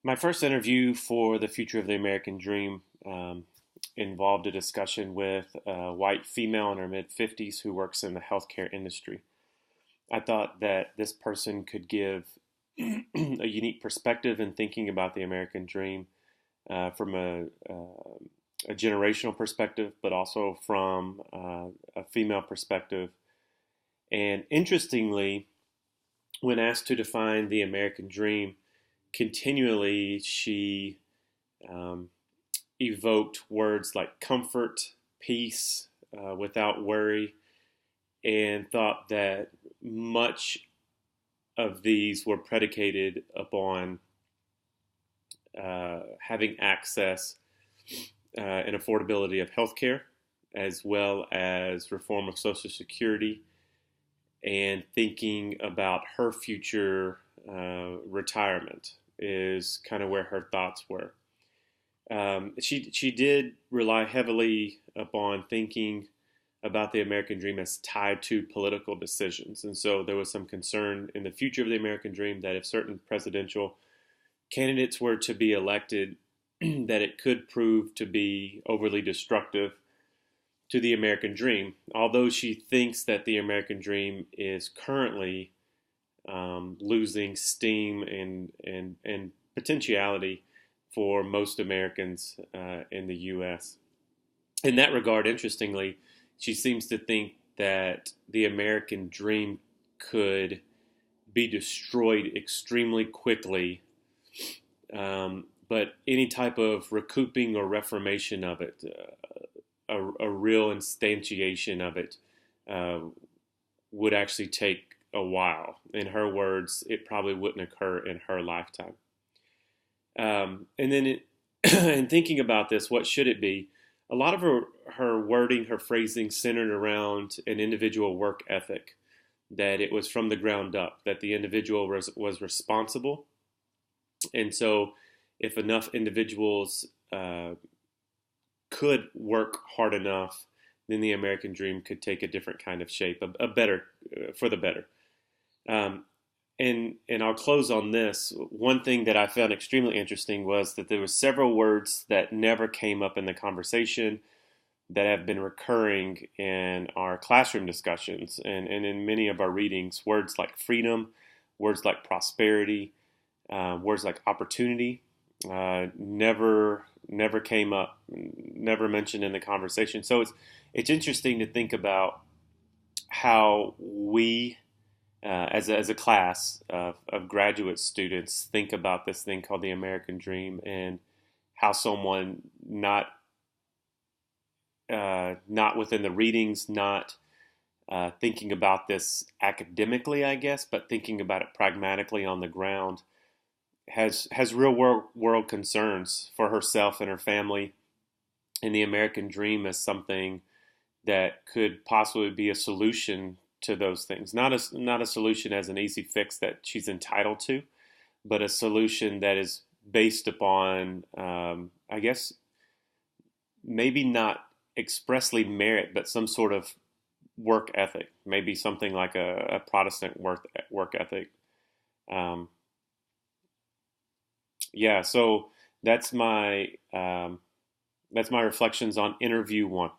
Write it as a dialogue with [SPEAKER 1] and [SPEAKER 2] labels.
[SPEAKER 1] My first interview for the Future of the American Dream involved a discussion with a white female in her mid 50s who works in the healthcare industry. I thought that this person could give a unique perspective in thinking about the American dream from a generational perspective, but also from a female perspective. And interestingly, when asked to define the American dream, continually she um, evoked words like comfort, peace, without worry, and thought that much of these were predicated upon having access and affordability of healthcare, as well as reform of Social Security, and thinking about her future retirement is kind of where her thoughts were. She did rely heavily upon thinking about the American dream as tied to political decisions. And so there was some concern in the future of the American dream that if certain presidential candidates were to be elected, that it could prove to be overly destructive to the American dream. Although she thinks that the American dream is currently losing steam and potentiality for most Americans in the U.S. In that regard, interestingly, she seems to think that the American dream could be destroyed extremely quickly, but any type of recouping or reformation of it, a real instantiation of it, would actually take a while. In her words, it probably wouldn't occur in her lifetime. And then in thinking about this, what should it be? A lot of her wording, her phrasing centered around an individual work ethic, that it was from the ground up, that the individual was responsible. And so if enough individuals could work hard enough, then the American dream could take a different kind of shape, a better, for the better. And I'll close on this. One thing that I found extremely interesting was that there were several words that never came up in the conversation that have been recurring in our classroom discussions and in many of our readings. Words like freedom, words like prosperity, words like opportunity, never came up, never mentioned in the conversation. So it's interesting to think about how we as a class of graduate students think about this thing called the American dream, and how someone not within the readings, not thinking about this academically, I guess, but thinking about it pragmatically on the ground, has real world concerns for herself and her family, and the American dream is something that could possibly be a solution to those things. Not a solution as an easy fix that she's entitled to, but a solution that is based upon, I guess, maybe not expressly merit, but some sort of work ethic. Maybe something like a Protestant work ethic. Yeah, so that's my reflections on interview one.